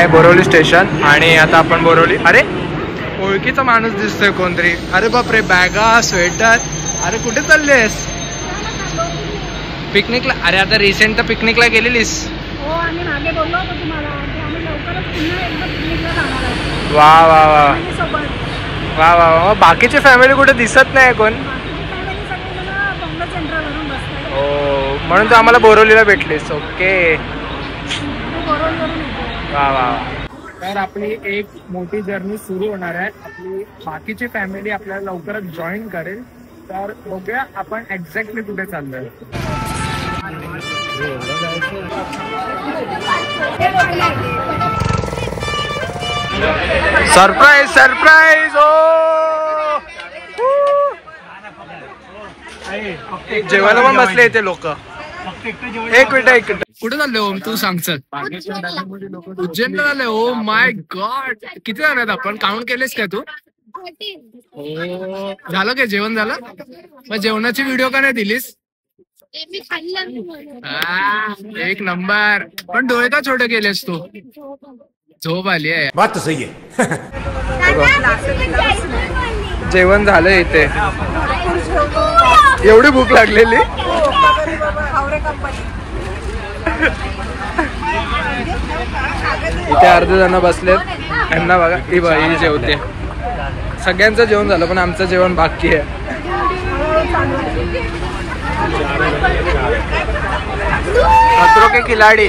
आहे बोरवली स्टेशन आणि आता आपण बोरवली. अरे ओळखीचा माणूस दिसतोय कोणतरी. अरे बापरे, बॅगा स्वेटर. अरे कुठे चाललेस? पिकनिकला? अरे आता रिसेंट तर पिकनिकला गेलेलीस. वा वा वा वा वा वा. बाकीची फॅमिली कुठे दिसत नाही कोण? हो, म्हणून तू आम्हाला बोरवलीला भेटलीस. ओके, वा वा. तर आपली एक मोठी जर्नी सुरू होणार आहे. आपली बाकीची फॅमिली आपल्याला लवकरच जॉईन करेल. तर बघूया आपण एक्झॅक्टली कुठे चाललोय. Surprise surprise. जेवायला पण बसले इथे लोक. एक मिनिट कुठे चालले ओम, तू सांगच. उज्जैनला झाले. ओ माय गॉड, किती जण आहेत आपण? काउंट केलेस काय तू? हो, झालं काय जेवण झालं? मग जेवणाची व्हिडिओ का नाही दिलीस? एक नंबर. पण डोळे का छोटे केलेस तू? झोप आली आहे. बात तर सही आहे. जेवण झालं इथे. एवढी भूक लागलेली. इथे अर्धे जण बसलेत. यांना बघा, ही बाई जेवते. सगळ्यांचं जेवण झालं पण आमचं जेवण बाकी आहे. खतरों के खिलाडी.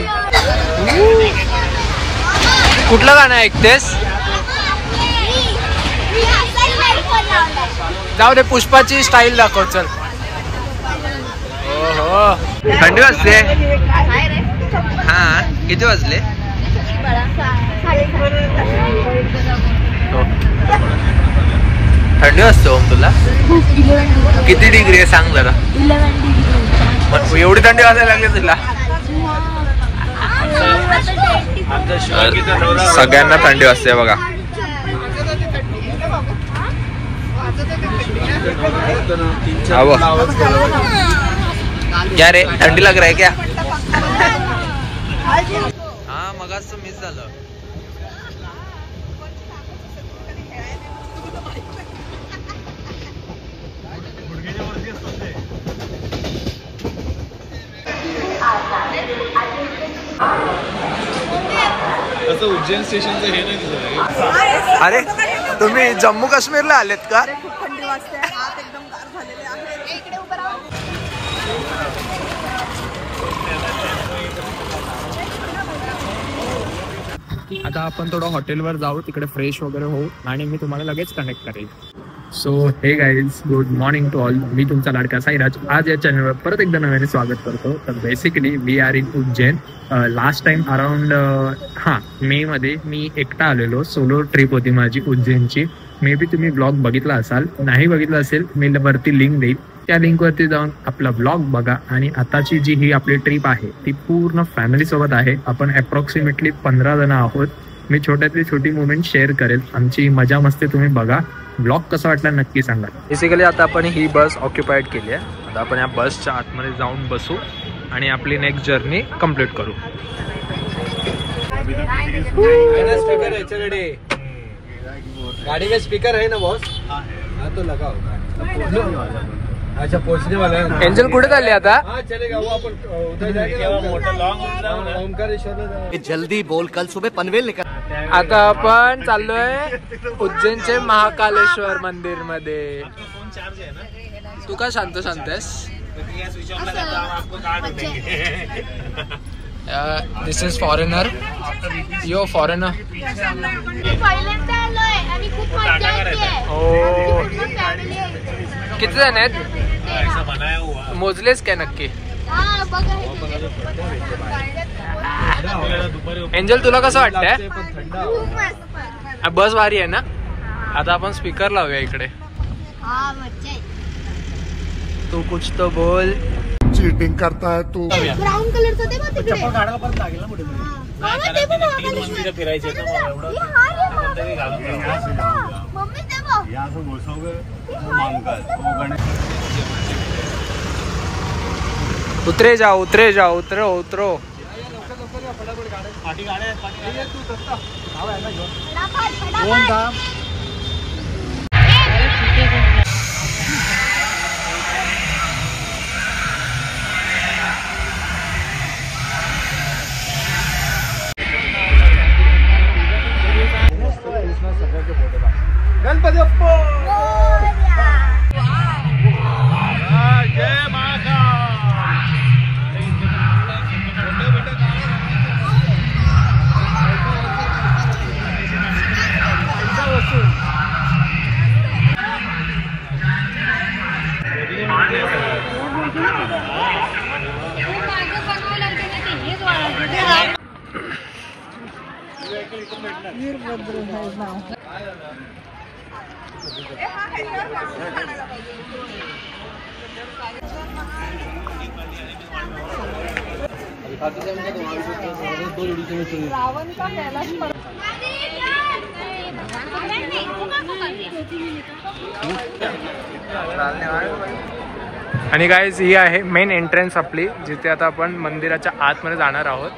कुठलं गाणं ऐकतेस? जाऊ दे, पुष्पाची स्टाईल दाखव. चल. हो, थंडी वाजते. हा, किती वाजले? थंडी वाजते ओम तुला? किती डिग्री आहे सांग जरा. एवढी थंडी वाजायला लागली तुला? सगळ्यांना थंडी वाजते बघा. क्या रे, थंडी लग रहा है क्या? हाँ, मगाच मिस झालं. असं उज्जैन स्टेशनचं हे नाही तुझं. अरे तुम्ही जम्मू काश्मीरला आलेत का? आता आपण थोडं हॉटेलवर जाऊ, तिकडे फ्रेश वगैरे होऊ आणि मी तुम्हाला लगेच कनेक्ट करेल. So hey guys, good morning to all. मी तुमचा लाडका साईराज आज या चॅनलवर परत एकदा नव्याने स्वागत करतो. तर basically we are in Ujjain. Last time around May मध्ये मी एकटा आलेलो. सोलो ट्रिप होती माझी उज्जैनची. मे बी तुम्ही ब्लॉग बघितला असाल. नाही बघितला असेल मी वरती लिंक देईल. त्या लिंकवरती जाऊन आपला ब्लॉग बघा. आणि आताची जी ही आपली ट्रिप आहे ती पूर्ण फॅमिली सोबत आहे. आपण अप्रॉक्सिमेटली 15 जण आहोत. मी छोट्यातली छोटी मुवमेंट शेअर करेल. आमची मजा मस्ती तुम्ही बघा. ब्लॉग कसा वाटला नक्की सांगा. बेसिकली आता आपण ही बस ऑक्युपाईड केली आहे. आता आपण या बसच्या आतमध्ये जाऊन बसू आणि आपली नेक्स्ट जर्नी कंप्लीट करू. गाड़ी में स्पीकर है ना बॉस? हाँ तो लगाओ. अच्छा, पहुंचने वाला है. एंजल कुठे चालले आता? हाँ चलेगा, वो अपन उधर जाएंगे. ओमकारेश्वर. जल्दी बोल, कल सुबह पनवेल निकल. आता आपण चाललोय उज्जैनचे महाकालेश्वर मंदिर मध्ये. तू का शांत आहेस? दिस इज फॉरेनर. Yo foreigner. किती जण आहेत? मोजलेच काय नक्की? एंजल तुला कसं वाटतंय? बस भारी आहे ना. आता आपण स्पीकर लावूया इकडे. तू कुछ तो बोल. चीटिंग करता है तू. ब्राउन कलरचं ते बघ तिकडे. चप्पल काढायला परत लागेल ना पुढे. तीन मंदिरं फिरायचे तर एवढं मम्मी ते बघ. यहाँ से घुसोगे वो मांगकर वो गणेश. उतरे जाओ उतरो उतरो. पाठी गाड्या आहेत, पाठी गाड्या आहेत. कोण दाम गणपती बाप्पा जय रावण का कैलाश पर्वत आणि गाईज ही आहे मेन एंट्रन्स आपली, जिथे आता आपण मंदिराच्या आतमध्ये जाणार आहोत.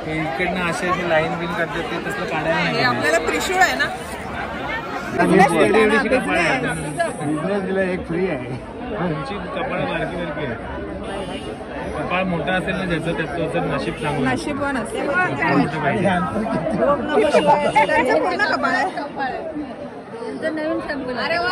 इकडनं असे लाईन बिन करतात ते तसलं काढायला आपल्याला त्रिशूळ आहे ना. बिझनेस दिला एक फ्री आहे. कपाळ बारकी बारकी आहे. कपाळ मोठा असेल ना ज्याचं त्याचं नशीब चांगलं. नशीबवान असेल. नवीन संपलं. अरे वा.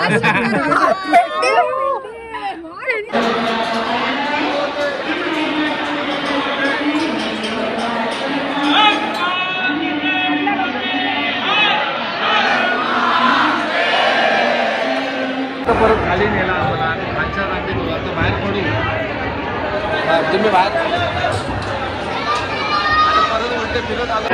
परत खाली नेला आम्हाला. मागच्या रांगेत होता तर बाहेर पडू. तुम्ही बाहेर परत उलटे फिरत आलो.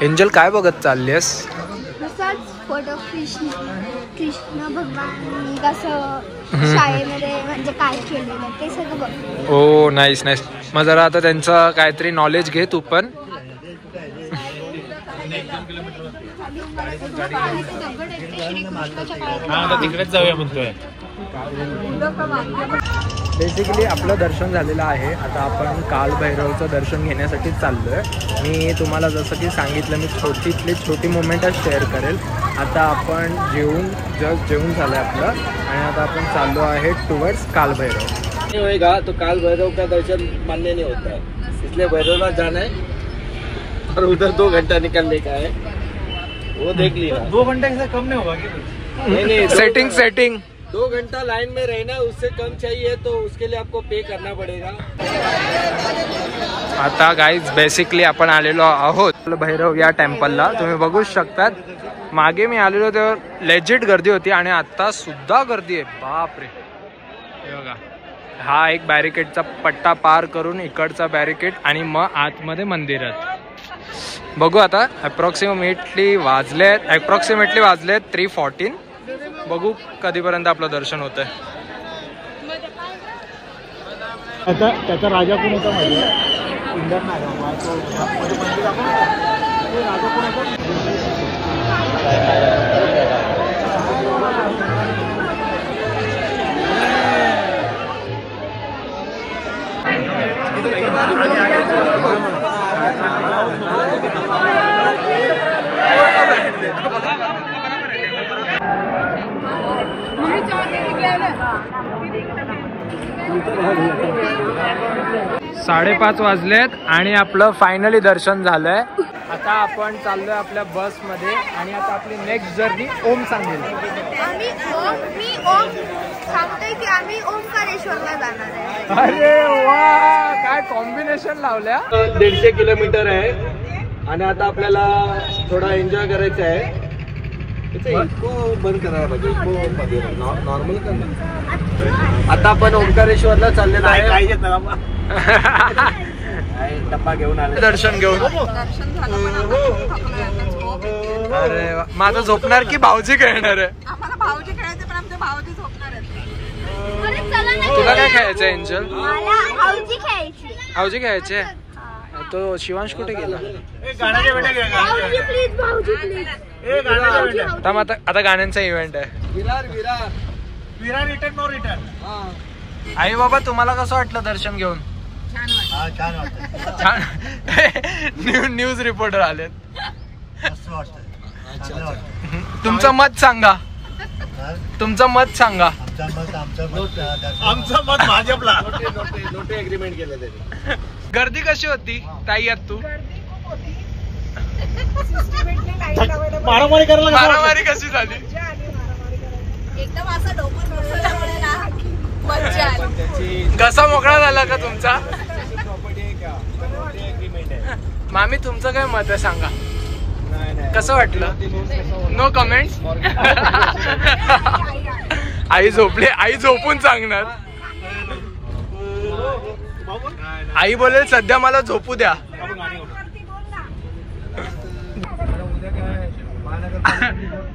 एंजल काय बघत चाललीस? तसाच फोटो कृष्ण भगवान कसं शाळेमध्ये म्हणजे काय केलेलं ते सगळं बघ. ओ नाईस नाईस. मग जरा आता त्यांचं काहीतरी नॉलेज घे तू पण. तिकडेच जाऊया म्हणतोय. बेसिकली आपलं दर्शन झालेलं आहे. आता आपण कालभैरवचं दर्शन घेण्यासाठी चाललोय. मी तुम्हाला जसं की सांगितलं, मी छोटी मोमेंटच शेअर करेल. आता आपण जेवून झालं आपलं आणि आता आपण चाललो आहे टुवर्ड्स कालभैरव. होएगा तो काल भैरव का दर्शन मान्य नहीं होता है, इसलिए भैरवनाथ जाना है और उधर 2 घंटा निकलने का है. वो देख लिया. 2 घंटे से कम नहीं होगा क्या? नहीं सेटिंग 2 घंटा लाइन में रहना है. उससे कम चाहिए तो उसके लिए आपको पे करना पड़ेगा. आता गाईज बेसिकली आपण आलेलो आहोत भैरव या टेम्पलला. तुम्ही बघू शकतात. मागे मी आलेलो तेव्हा लेजिट गर्दी होती आणि आता सुद्धा गर्दी आहे. बापरे. हे बघा, हा एक बॅरिकेडचा पट्टा पार करून इकडचा बॅरिकेड आणि मग आतमध्ये मंदिरात. बघू आता अप्रॉक्सिमेटली वाजलेत 3:14. बघू कधीपर्यंत आपलं दर्शन होतंय. त्याचा राजा कोण होता माहिती साडेपाच वाजलेत आणि आपलं फायनली दर्शन झालंय. आता आपण चाललोय आपल्या बसमध्ये आणि आता आपली नेक्स्ट जर्नी ओम सांगेल. मी ओम सांगतोय की आम्ही ओमकारेश्वरला जाणार आहे. अरे वा, काय कॉम्बिनेशन लावल्या. 150 किलोमीटर आहे आणि आता आपल्याला थोडा एन्जॉय करायचा आहे. इको बंद करायला पाहिजे. नॉर्मल करणार. आता आपण ओंकारेश्वरला चाललेलो आहे. डब्बा घेऊन आले. दर्शन घेऊन. दर्शन झालं पण आता थकलोय, आता झोप येते. अरे वा. माझं झोपणार की भाऊजी खेळणार आहे? आम्हाला भाऊजी खेळायचे पण आमचे भाऊजी झोपणार आहेत. तुला काय खेळायचं एंजल? मला हाऊजी खेळायची. भाऊजी खेळायचे? तो शिवांश कुठे गेला? गाण्याच्या बेटा घे, भाऊजी प्लीज, भाऊजी प्लीज. गाण्याच्या बेटा. थांब, आता गाण्यांचा इव्हेंट आहे. विरा रिटर्न नो रिटर्न. आई बाबा तुम्हाला कसं वाटलं दर्शन घेऊन? छान वाटतं. छान. न्यूज रिपोर्टर आलेत. मस्त वाटतं. चांगलं वाटतं. तुमचं मत सांगा. तुमचं मत सांगा. आमचं मत भाजपला. नोटे एग्रीमेंट केलं त्यांनी. गर्दी कशी होती ताई? यात तू मारामारी करायला मारामारी कशी झाली? एकदम असं डोकं मिळवल्यामुळे ना मज्जा आली. कसा मोकळा झाला का तुमचा? मामी तुमचं काय मत आहे सांगा. कसं वाटलं? No comments. आई झोपले. आई झोपून सांगणार. आई बोलेल सध्या मला झोपू द्या.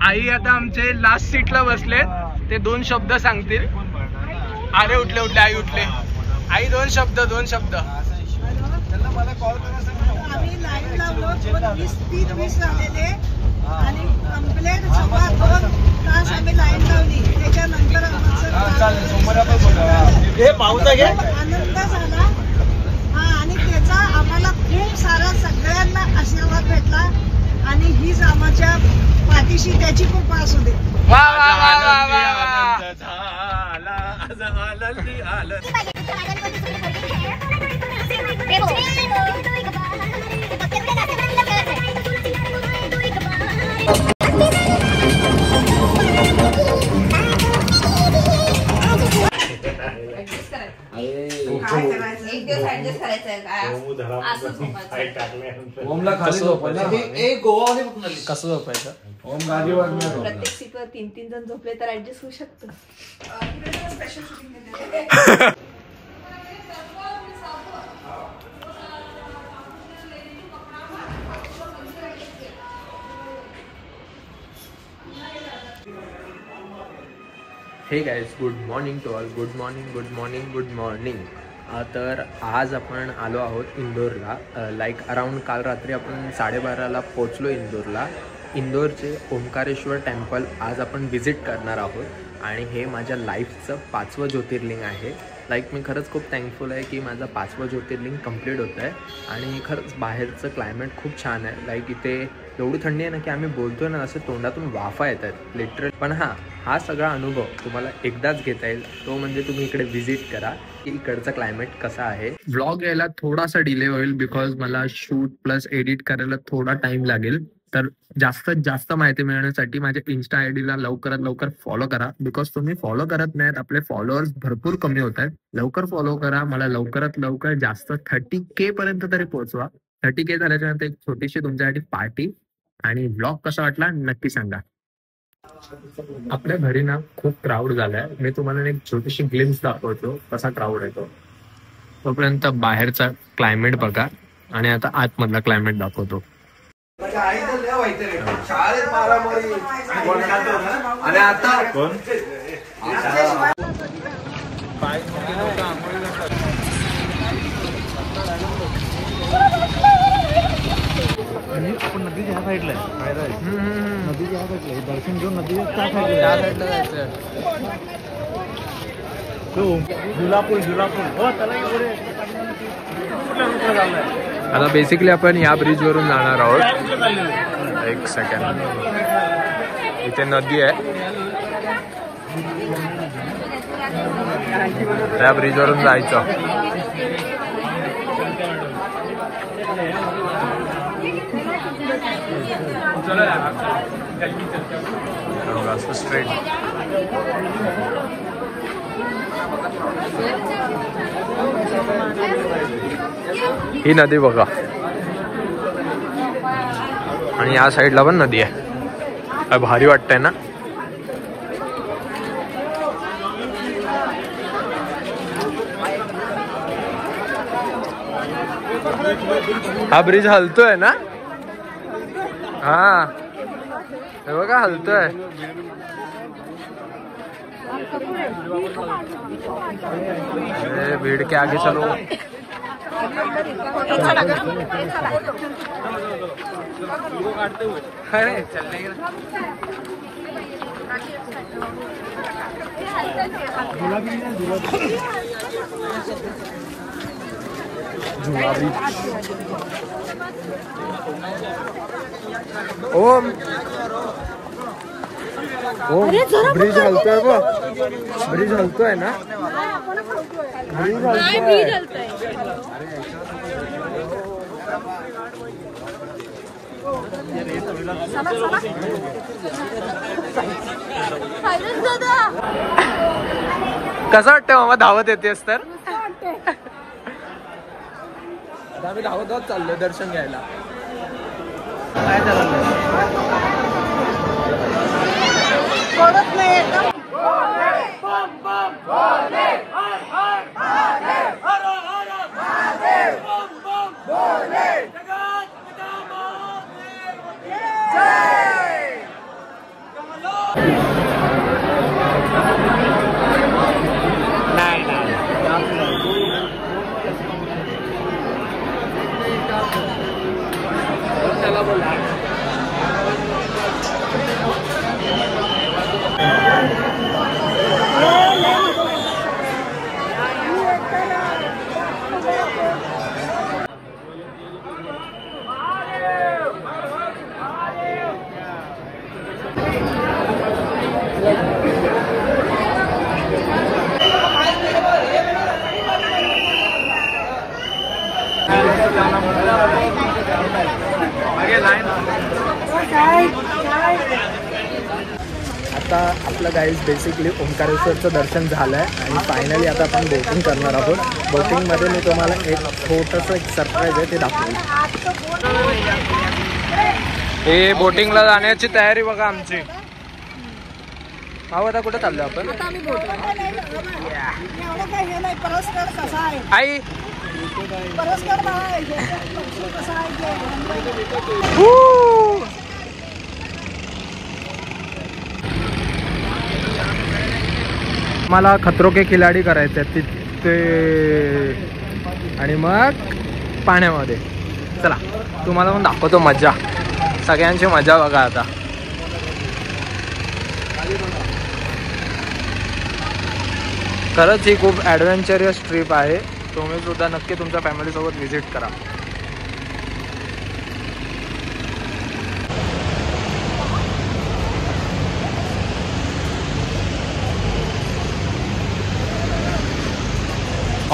आई आता आमचे लास्ट सीटला बसलेत. ते 2 शब्द सांगतील. अरे उठले उठले. आई उठले. आई 2 शब्द. आम्ही लाईन लावलो 20 झालेले आणि कंप्लेंट 2.25 तास आम्ही लाईन लावली. त्याच्यानंतर आनंद झाला. हा, आणि त्याचा आम्हाला खूप सारा सगळ्यांना आशीर्वाद भेटला आणि हीच आमच्या पाठीशी त्याची खूप पास होते. वा वा वा वा वा. एक दिवस ऍडजस्ट करायचंय काय असं झोपायचं. ओमला खाली झोपायचं. कसं झोपायचं? प्रत्येक सीटवर 3 जण झोपले तर ऍडजस्ट होऊ शकतं. Hey guys, good morning to all. Good morning. तर आज आपण आलो आहोत इंदोरला. लाईक अराऊंड काल रात्री आपण 12:30ला पोचलो इंदोरला. इंदोरचे ओंकारेश्वर टेम्पल आज आपण व्हिजिट करणार आहोत आणि हे माझ्या लाईफचं 5वं ज्योतिर्लिंग आहे. लाईक मी खरंच खूप थँकफुल आहे की माझं 5वं ज्योतिर्लिंग कंप्लीट होतं आहे. आणि खरंच बाहेरचं क्लायमेट खूप छान आहे. लाईक इथे एवढी थंडी आहे ना की आम्ही बोलतोय ना असं तोंडातून वाफा येत आहेत लिटरल. पण हा सगळा अनुभव तुम्हाला एकदाच घेता येईल. तो म्हणजे तुम्ही इकडे व्हिजिट करा की इकडचं क्लायमेट कसं आहे. व्लॉग यायला थोडासा डिले होईल बिकॉज मला शूट प्लस एडिट करायला थोडा टाइम लागेल. तर जास्तीत जास्त माहिती मिळवण्यासाठी माझ्या इन्स्टा आयडीला लवकरात लवकर फॉलो करा. बिकॉज तुम्ही फॉलो करत नाहीत. आपले फॉलोअर्स भरपूर कमी होत आहेत. लवकर फॉलो करा. मला लवकरात लवकर जास्त 30K पर्यंत तरी पोहोचवा. 30K झाल्याच्या नंतर एक छोटीशी तुमच्यासाठी पार्टी. आणि ब्लॉग कसा वाटला नक्की सांगा. आपल्या घरी ना खूप क्राऊड झालाय. मी तुम्हाला एक छोटीशी ग्लिम्स दाखवतो कसा क्राऊड येतो. तोपर्यंत बाहेरचा क्लायमेट बघा आणि आता आतमधला क्लायमेट दाखवतो. शाळेत मारामारी आणि आता आपण नदीच्या ह्या साईडला आहे. नदीच्या ह्या साईडला दर्शन घेऊन नदीच्या त्या साईडला जायचं. जुलापूर हो त्याला पुढे. आता बेसिकली आपण या ब्रिज वरून जाणार आहोत. एक सेकंड. इथे नदी आहे. त्या ब्रिज वरून जायचं. असं स्ट्रेट. ही नदी बघा आणि या साईडला पण नदी आहे. भारी वाटतंय ना. हा ब्रिज हलतोय ना? हा हे बघा हलतोय. भीड़ के आगे चलो. अरे चलने ओम ब्रिज हलतोय बघ. ब्रिज हलतोय ना? ब्रिज हलतोय. कसं वाटतं मामा धावत येतेस तर? आता आम्ही धावत धावत चाललोय दर्शन घ्यायला. काय कळत नाही एकदम. आता आपलं गाईज बेसिकली ओंकारेश्वरचं दर्शन झालं आहे आणि फायनली आता आपण बोटिंग करणार आहोत. बोटिंगमध्ये मी तुम्हाला एक छोटंसं एक सरप्राईज आहे ते दाखवेल. हे बोटिंगला जाण्याची तयारी बघा आमची. आता कुठे चाललो आपण? आई मला खतरो के खिलाडी करायचं आहे तिथे आणि मग पाण्यामध्ये. चला तुम्हाला पण दाखवतो मजा. सगळ्यांची मजा बघा आता. खरंच ही खूप ॲडव्हेंचरस ट्रिप आहे. तुम्ही सुद्धा नक्की तुमच्या फॅमिलीसोबत व्हिजिट करा.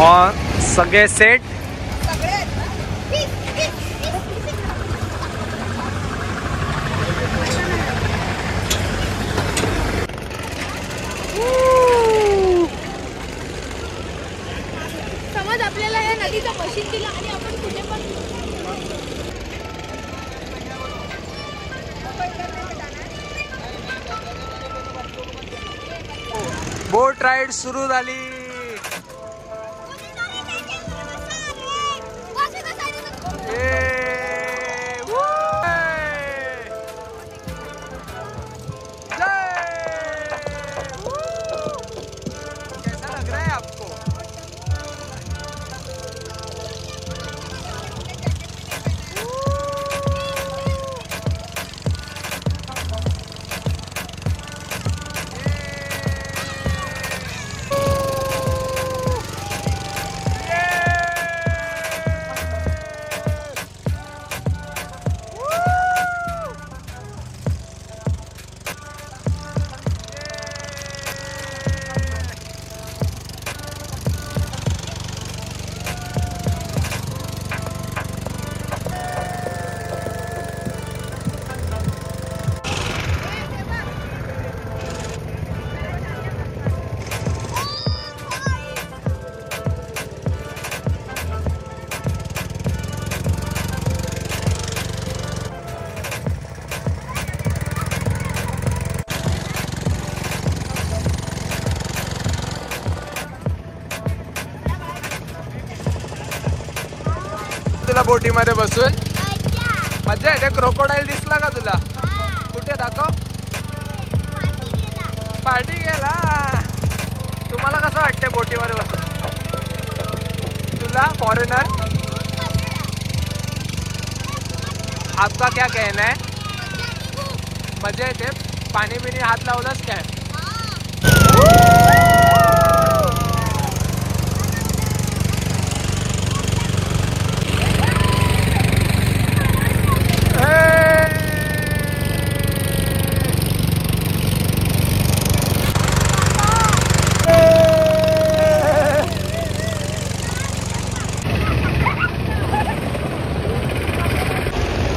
और सगळे सेट. समज आपल्याला या नदीचं मशीन दिलं आणि आपण कुठे पण बोट राईड सुरू झाली. वाटलं बोटीमध्ये बसून? मजा येते. क्रोकोडाईल दिसला का तुला? कुठे दाखव. पार्टी गेला. तुम्हाला कसं वाटतंय बोटीमध्ये बसून? तुला फॉरेनर आपका क्या कहना है? मजा येते. पाणी बिणी हात लावलास काय?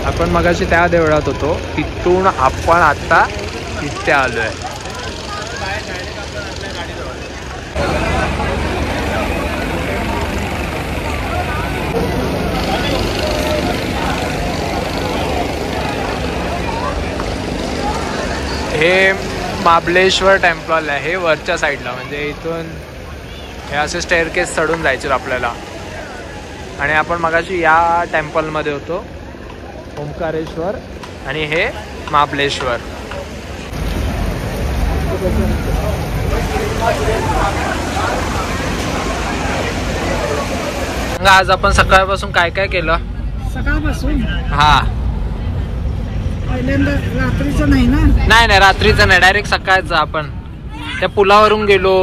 आपण मगाशी त्या देवळात होतो, तिथून आपण आता इथे आलोय. हे महाबलेश्वर टेम्पल आहे, हे वरच्या साईडला. म्हणजे इथून हे असे स्टेअरकेस चढून जायचे आपल्याला. आणि आपण मगाशी या टेम्पलमध्ये होतो, ओंकारेश्वर, आणि हे महाबलेश्वर. आज आपण सकाळपासून काय काय केलं? सकाळपासून हा, पहिल्यांदा रात्रीचं नाही ना? नाही रात्रीचं नाही, डायरेक्ट सकाळचं. आपण त्या पुलावरून गेलो.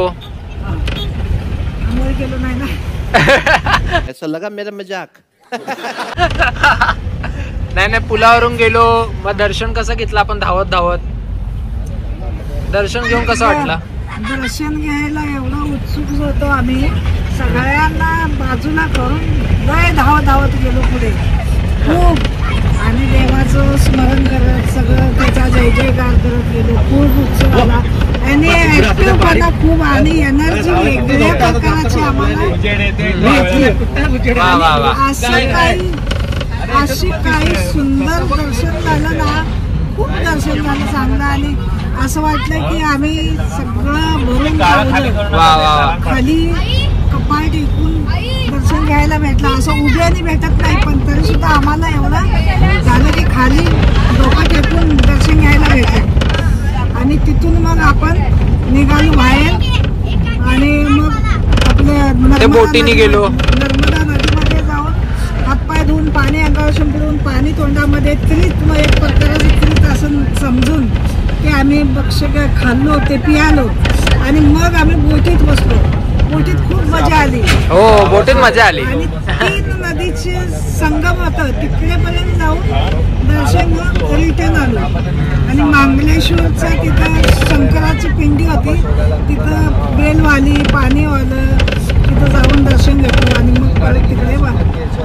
आंघोळ केलो नाही ना? ऐसा लगा मेरा मजाक. नाही पुलावरून गेलो. मग दर्शन कसं घेतलं आपण? धावत धावत. दर्शन घेऊन कसं वाटलं? दर्शन घ्यायला एवढा उत्सुक होतो आम्ही, सगळ्यांना बाजूला करून लय धावत धावत गेलो पुढे खूप. आणि देवाचं स्मरण करत सगळं त्याचा जय जयकार करत गेलो. खूप उत्सुक झाला आणि ऍक्टिव्हपणा खूप आणि एनर्जी वेगळ्या प्रकारची आम्हाला भेटली. अशी काही सुंदर दर्शन झालं ना, खूप दर्शन झालं चांगलं. आणि असं वाटलं की आम्ही सगळं भरून खाली कपाळ टेकून दर्शन घ्यायला भेटलं. असं उद्याने भेटत नाही, पण तरी सुद्धा आम्हाला एवढं झालं की खाली डोकं टेकून दर्शन घ्यायला भेटलं. आणि तिथून मग आपण निघालो बाहेर आणि मग आपल्या बोटीने गेलो. नर्मदा नदीमध्ये जाऊन हातपाय धुवून पाणी अंगावर शिंपडून पाणी तोंडामध्ये त्रित, मग एक प्रकाराचं त्रित असं समजून की आम्ही भक्ष खाल्लो ते पियालो. आणि मग आम्ही बोटीत बसलो. बोटीत खूप मजा आली. हो, बोटीत मजा आली. आणि 3 नदीचे संगम होतं, तिकडेपर्यंत जाऊन दर्शन घेऊन रिटर्न आलो. आणि मांगलेश्वरचं तिथं शंकराची पिंडी होती, तिथं बेलवाली पाणीवालं तिथं जाऊन दर्शन घेतलं. आणि मग परत तिकडे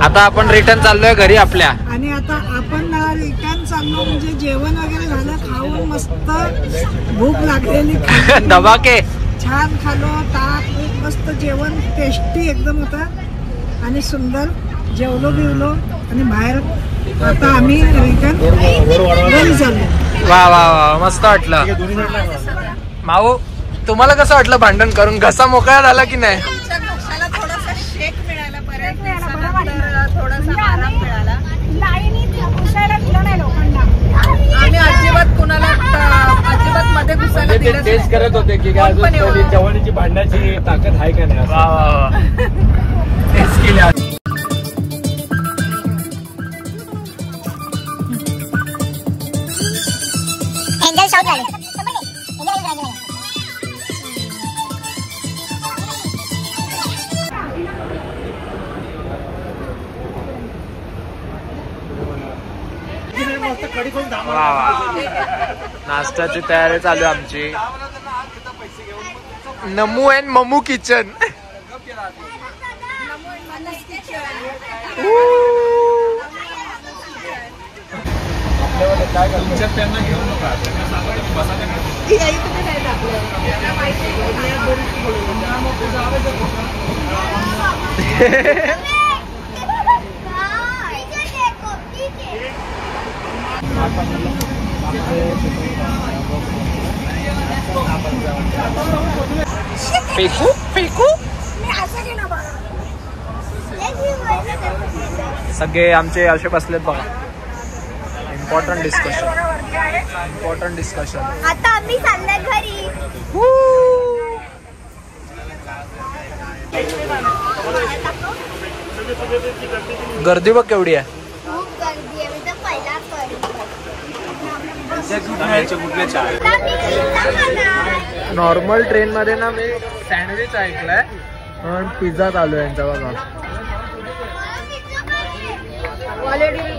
आता आपण रिटर्न चाललोय घरी आपल्या. आणि आता आपण रिटर्न चाललो. म्हणजे जेवण वगैरे झालं, खाऊन मस्त भूक लागलेली, दबाके छान खालो. ताक मस्त जेवण टेस्टी एकदम होतं आणि सुंदर जेवलो बिवलो. आणि बाहेर आता आम्ही रिटर्न घरी चाललो. वा वा वा, मस्त वाटलं. माऊ, तुम्हाला कसं वाटलं भांडण करून? घसा मोकळा झाला की नाही? थोडासा शेक मिळाला, थोडासा आराम मिळाला. आम्ही अजिबात कुणाला अजिबात मध्ये घुसायला दिलं. टेस्ट करत होते की जवानीची भांडण्याची ताकद आहे का नाही. टेस्ट केली. नाश्त्याची तयारी चालू आहे आमची. नमू अँड ममू किचन. त्यांना घेऊन नका. फेकू फेकू. सगळे आमचे असे बसलेत बघा. Important discussion. आता आम्ही चाललोय घरी. गर्दी बघ केवढी आहे. खूप गर्दी आहे. मी तर पहिला नॉर्मल ट्रेन मध्ये ना मी सँडविच ऐकलंय पण पिझ्झा चालू आहे यांचा बघा. क्वालिटी